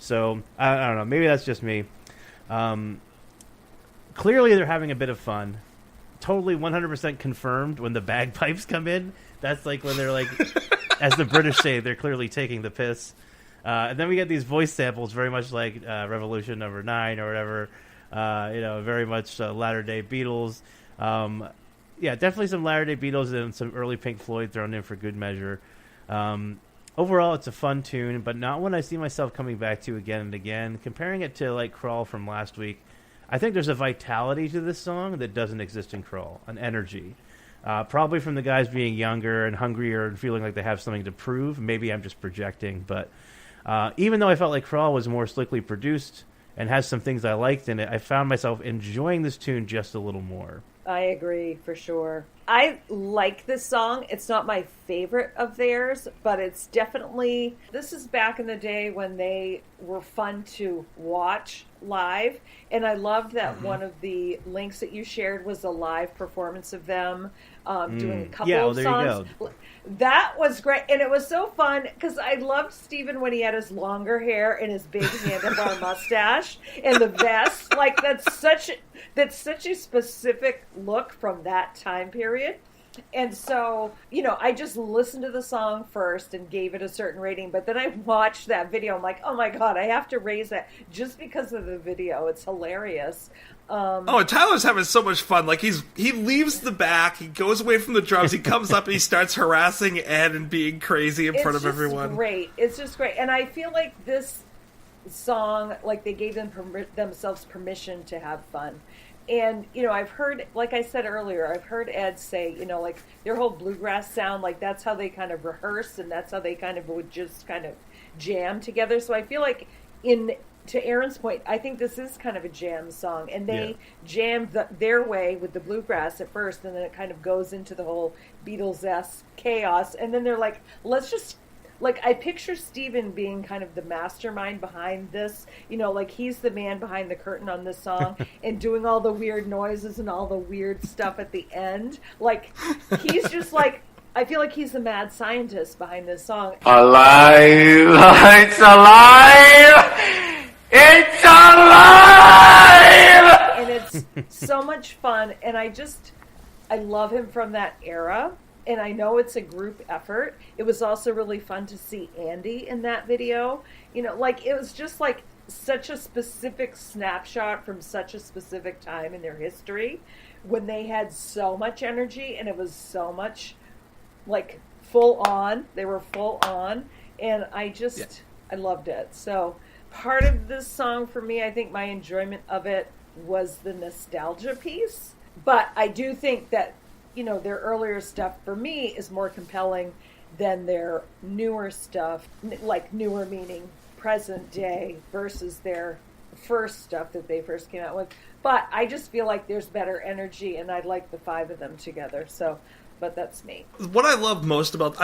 So I don't know. Maybe that's just me. Clearly, they're having a bit of fun. Totally 100% confirmed when the bagpipes come in. That's like when they're like, as the British say, they're clearly taking the piss. And then we get these voice samples, very much like Revolution Number 9 or whatever. Very much latter-day Beatles. Yeah, definitely some latter-day Beatles and some early Pink Floyd thrown in for good measure. Overall, it's a fun tune, but not one I see myself coming back to again and again. Comparing it to like Crawl from last week, I think there's a vitality to this song that doesn't exist in Crawl, an energy. Probably from the guys being younger and hungrier and feeling like they have something to prove. Maybe I'm just projecting, but even though I felt like Crawl was more slickly produced and has some things I liked in it, I found myself enjoying this tune just a little more. I agree, for sure. I like this song. It's not my favorite of theirs, but it's definitely... This is back in the day when they were fun to watch live, and I loved that one of the links that you shared was a live performance of them doing a couple of songs. You go. That was great, and it was so fun because I loved Steven when he had his longer hair and his big handlebar mustache and the vest. Like that's such a specific look from that time period. And so, I just listened to the song first and gave it a certain rating, but then I watched that video. I'm like, oh my God, I have to raise that just because of the video. It's hilarious. And Tyler's having so much fun. Like he leaves the back, he goes away from the drums, he comes up and he starts harassing Ed and being crazy in front of everyone. It's just great. And I feel like this song, like they gave themselves permission to have fun. And, I've heard, like I said earlier, I've heard Ed say, like their whole bluegrass sound, like that's how they kind of rehearse and that's how they kind of would just kind of jam together. So I feel like to Aaron's point, I think this is kind of a jam song. And they jammed their way with the bluegrass at first, and then it kind of goes into the whole Beatles-esque chaos. And then they're like, let's just... Like, I picture Steven being kind of the mastermind behind this. Like, he's the man behind the curtain on this song and doing all the weird noises and all the weird stuff at the end. Like, he's just like... I feel like he's the mad scientist behind this song. Alive! It's alive! It's alive! And it's so much fun. And I love him from that era. And I know it's a group effort. It was also really fun to see Andy in that video. Like it was just like such a specific snapshot from such a specific time in their history when they had so much energy and it was so much like full on. They were full on. And I loved it. So part of this song for me, I think my enjoyment of it was the nostalgia piece. But I do think that their earlier stuff for me is more compelling than their newer stuff, like newer meaning present day versus their first stuff that they first came out with. But I just feel like there's better energy, and I like the five of them together. So, but that's me. What I love most about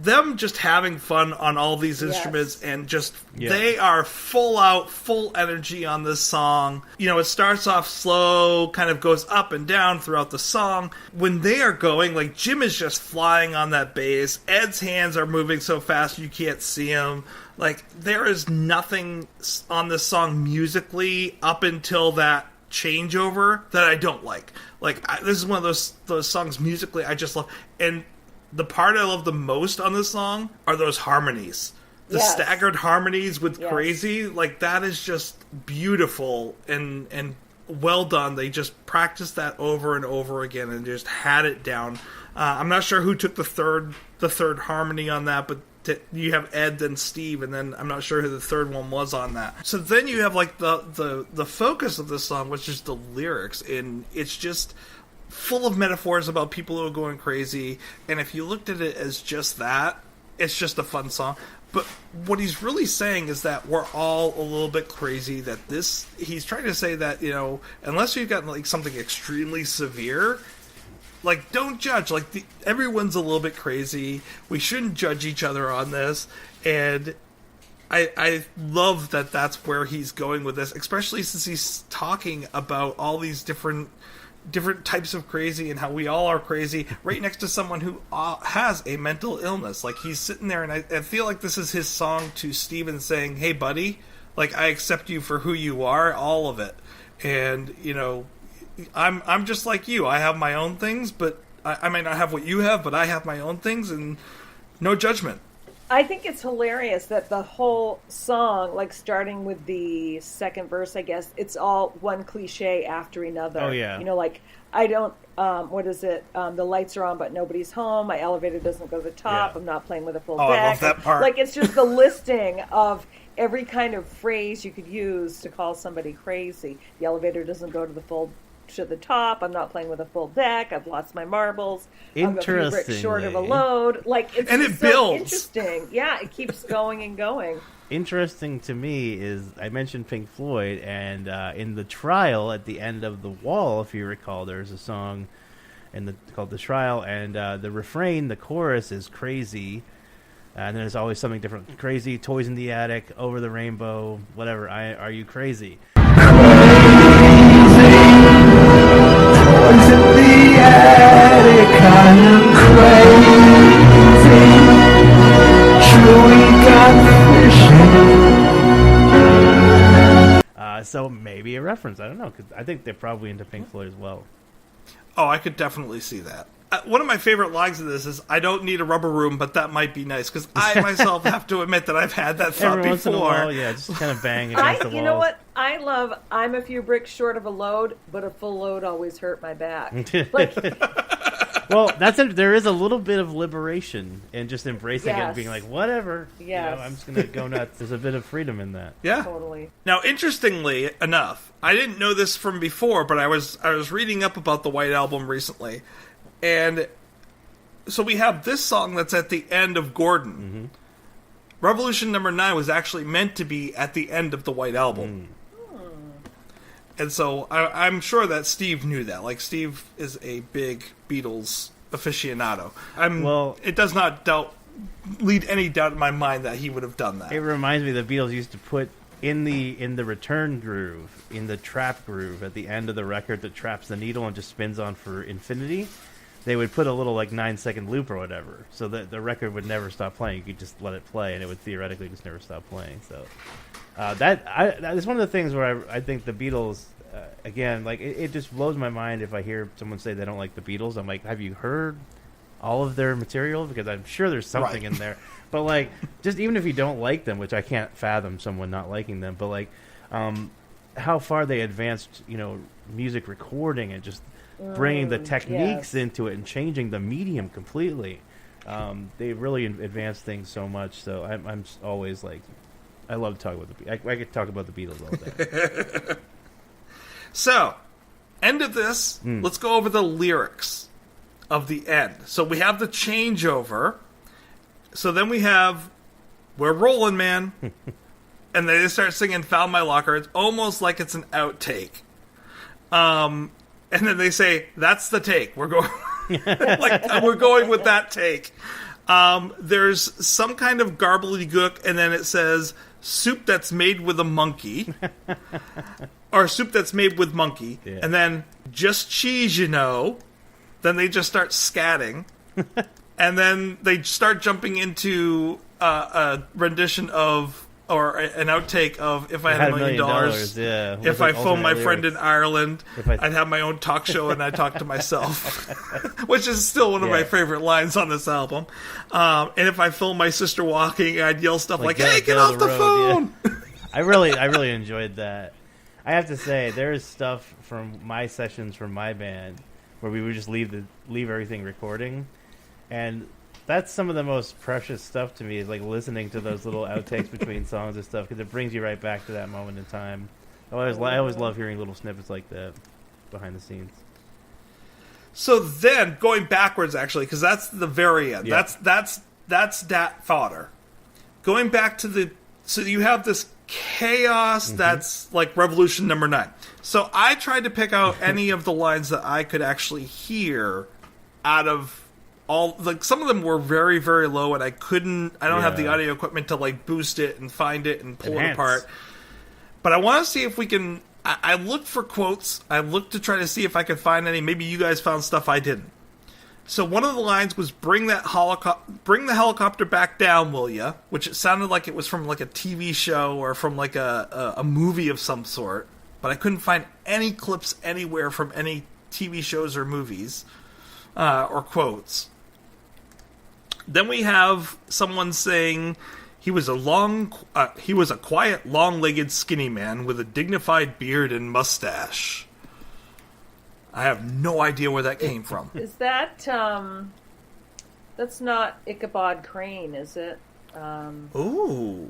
them just having fun on all these instruments and just they are full energy on this song. It starts off slow, kind of goes up and down throughout the song. When they are going, like Jim is just flying on that bass. Ed's hands are moving so fast you can't see him. Like there is nothing on this song musically up until that changeover that I don't like. This is one of those songs musically I just love. And the part I love the most on this song are those harmonies. The staggered harmonies with Crazy. Like, that is just beautiful and well done. They just practiced that over and over again and just had it down. I'm not sure who took the third harmony on that, but you have Ed and Steve, and then I'm not sure who the third one was on that. So then you have like the focus of this song, which is the lyrics, and it's just full of metaphors about people who are going crazy. And if you looked at it as just that, it's just a fun song. But what he's really saying is that we're all a little bit crazy. That he's trying to say that unless you've got like something extremely severe. Like, don't judge. Like, everyone's a little bit crazy. We shouldn't judge each other on this. And I love that that's where he's going with this, especially since he's talking about all these different types of crazy and how we all are crazy right next to someone who has a mental illness. Like, he's sitting there, and I feel like this is his song to Steven saying, hey, buddy, Like, I accept you for who you are, all of it. And, you know, I'm just like you. I have my own things, but I may not have what you have, but I have my own things, and no judgment. I think it's hilarious that the whole song, like starting with the second verse, I guess, it's all one cliche after another. Oh, yeah. You know, like, I don't, what is it? The lights are on, but nobody's home. My elevator doesn't go to the top. Yeah. I'm not playing with a full Oh, deck. I love that part. Like, it's just the listing of every kind of phrase you could use to call somebody crazy. The elevator doesn't go to the top. I'm not playing with a full deck. I've lost my marbles. I'm a few bricks short of a load. Like, it's and just it builds. so interesting. Yeah, it keeps going and going. Interesting to me is I mentioned Pink Floyd, and in the Trial at the end of The Wall, if you recall, there's a song called The Trial, and the refrain, the chorus is crazy, and there's always something different. Crazy, toys in the attic, over the rainbow, whatever. Are you crazy? Toys in the attic, I am crazy. Chewy got fishing. So maybe a reference. I don't know, because I think they're probably into Pink Floyd as well. Oh, I could definitely see that. One of my favorite lines of this is, I don't need a rubber room, but that might be nice. Because I myself have to admit that I've had that thought Every once in a before. while, yeah, just kind of bang against the walls. You know what? I love, I'm a few bricks short of a load, but a full load always hurt my back. Like, Well, there is a little bit of liberation in just embracing it and Yes. being like, whatever. Yes. You know, I'm just going to go nuts. There's a bit of freedom in that. Yeah. totally. Now, interestingly enough, I didn't know this from before, but I was reading up about the White Album recently, and so we have this song that's at the end of Gordon. Mm-hmm. Revolution Number 9 was actually meant to be at the end of the White Album. And so I'm sure that Steve knew that. Like, Steve is a big Beatles aficionado. It does not lead any doubt in my mind that he would have done that. It reminds me the Beatles used to put in the return groove, in the trap groove at the end of the record that traps the needle and just spins on for infinity. They would put a little, like, 9-second loop or whatever, so that the record would never stop playing. You could just let it play, and it would theoretically just never stop playing. So that's one of the things where I think the Beatles, again, like, it just blows my mind if I hear someone say they don't like the Beatles. I'm like, have you heard all of their material? Because I'm sure there's something in there. But, like, just even if you don't like them, which I can't fathom someone not liking them, but, like, how far they advanced, you know, music recording and just bringing the techniques into it and changing the medium completely. They really advanced things so much. So I'm always like, I love to talk about the Beatles. I could talk about the Beatles all day. So, end of this, let's go over the lyrics of the end. So we have the changeover. So then we have, we're rolling, man. And they start singing Found My Locker. It's almost like it's an outtake. And then they say, that's the take. We're going we're going with that take. There's some kind of gobbledygook, and then it says, soup that's made with a monkey. Or soup that's made with monkey. Yeah. And then, just cheese, you know. Then they just start scatting. And then they start jumping into a rendition of, or an outtake of If I Had $1 Million. Yeah. If I phoned my friend in Ireland, I'd have my own talk show and I'd talk to myself. Which is still one of my favorite lines on this album. And if I filmed my sister walking, I'd yell stuff like hey, get off the phone! Yeah. I really enjoyed that. I have to say, there's stuff from my sessions from my band where we would just leave everything recording, and that's some of the most precious stuff to me, is like listening to those little outtakes between songs and stuff, because it brings you right back to that moment in time. I always love hearing little snippets like that behind the scenes. So then, going backwards, actually, because that's the very end. Yeah. That's that fodder. Going back to so you have this chaos that's like Revolution Number 9. So I tried to pick out any of the lines that I could actually hear out of all, like, some of them were very, very low, and I don't have the audio equipment to, like, boost it and find it and pull it apart. But I want to see if we can, I looked for quotes. I looked to try to see if I could find any. Maybe you guys found stuff I didn't. So one of the lines was bring the helicopter back down, will ya? Which it sounded like it was from like a TV show or from like a movie of some sort. But I couldn't find any clips anywhere from any TV shows or movies or quotes. Then we have someone saying he was a quiet, long-legged, skinny man with a dignified beard and mustache. I have no idea where that came from. Is that that's not Ichabod Crane, is it? Ooh.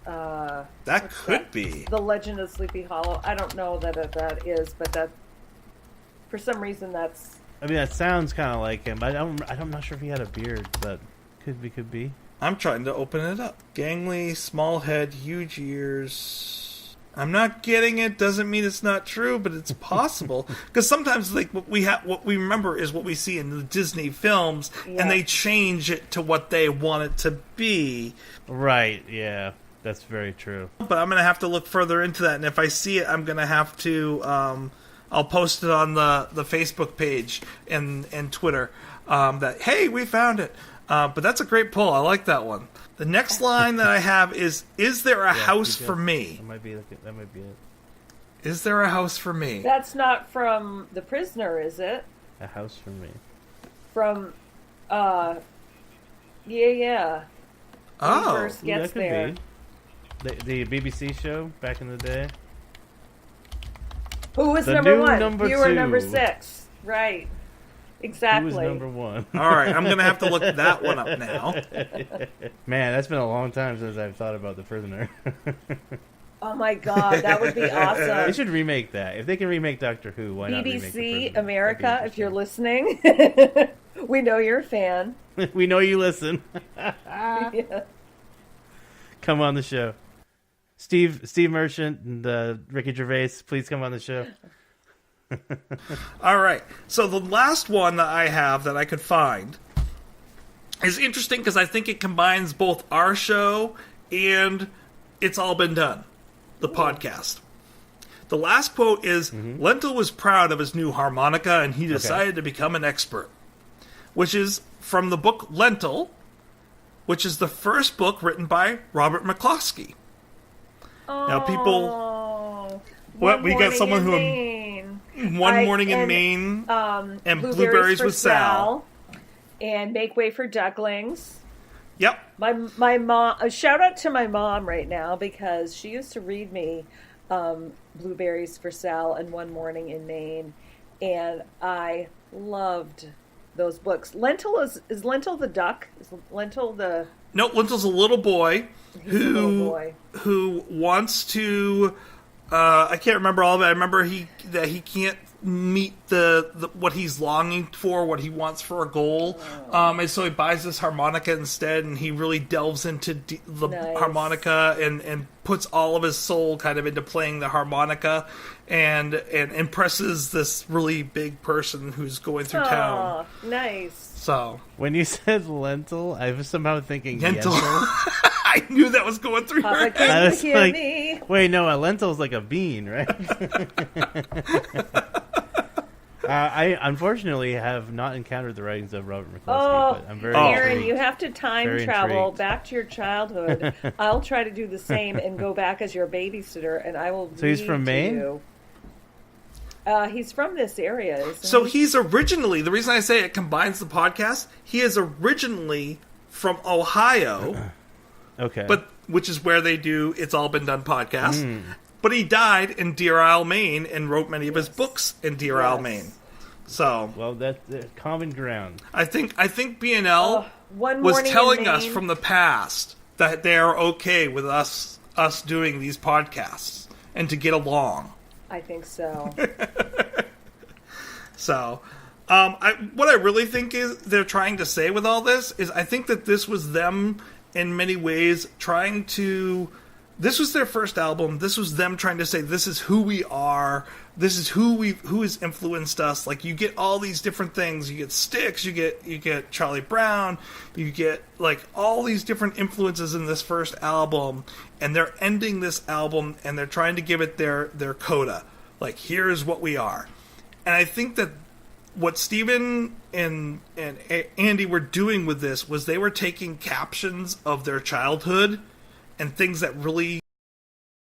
That could be. The Legend of Sleepy Hollow. I don't know that is, but that for some reason that's. I mean, that sounds kind of like him. But I'm not sure if he had a beard, but could be. I'm trying to open it up. Gangly, small head, huge ears. I'm not getting it. Doesn't mean it's not true, but it's possible. Because sometimes, like what we remember is what we see in the Disney films, and they change it to what they want it to be. Right? Yeah, that's very true. But I'm gonna have to look further into that, and if I see it, I'm gonna have to. I'll post it on the Facebook page and Twitter. That hey, we found it. But that's a great pull. I like that one. The next line that I have is there a house for me? That might be it. Is there a house for me? That's not from The Prisoner, is it? A house for me. From, yeah. When he first Ooh, gets that could there. be. The BBC show back in the day. Who was The number new one? number You were two. number 6. Right. Exactly. Who was number 1? All right, I'm going to have to look that one up now. Man, that's been a long time since I've thought about The Prisoner. Oh my God, that would be They awesome. should remake that. If they can remake Doctor Who, why not remake The BBC Prisoner? America, if you're listening, we know you're a fan. We know you listen. Yeah. Come on the show. Steve Merchant and Ricky Gervais, please come on the show. All right, so the last one that I have that I could find is interesting because I think it combines both our show and It's All Been Done, the podcast. The last quote is, Lentil was proud of his new harmonica and he decided to become an expert, which is from the book Lentil, which is the first book written by Robert McCloskey. Now, people... What? We got someone who... One Morning in Maine and Blueberries with Sal. And Make Way for Ducklings. Yep. My mom, a shout out to my mom right now because she used to read me Blueberries for Sal and One Morning in Maine, and I loved those books. Lentil is Lentil the duck? Is Lentil the... No, Lentil's a little boy who wants to... I can't remember all of it. I remember that he can't meet the what he's longing for, what he wants for a goal, and so he buys this harmonica instead, and he really delves into the harmonica and puts all of his soul kind of into playing the harmonica, and impresses this really big person who's going through town. Nice. So when you said lentil, I was somehow thinking Lentil. Yentl. I knew that was going through your head. I was like, wait, no, a lentil's like a bean, right? I unfortunately have not encountered the writings of Robert McCloskey, but I'm very Aaron, intrigued. you have to time Very travel intrigued. back to your childhood. I'll try to do the same and go back as your babysitter, and I will. So he's from Maine? You. He's from this area. So he's originally, the reason I say it combines the podcast, he is originally from Ohio. Okay. But which is where they do It's All Been Done podcast. But he died in Deer Isle, Maine, and wrote many of his books in Deer Isle, Maine. So, well, that's common ground. I think BNL One was Morning in telling us Maine. from the past that they are okay with us doing these podcasts and to get along. I think so. So, what I really think is they're trying to say with all this is I think that this was them in many ways trying to... This was their first album. This was them trying to say, this is who we are. This is who has influenced us. Like, you get all these different things. You get Styx. You get Charlie Brown. You get, like, all these different influences in this first album. And they're ending this album, and they're trying to give it their coda. Like, here's what we are. And I think that what Steven and Andy were doing with this was they were taking captions of their childhood and things that really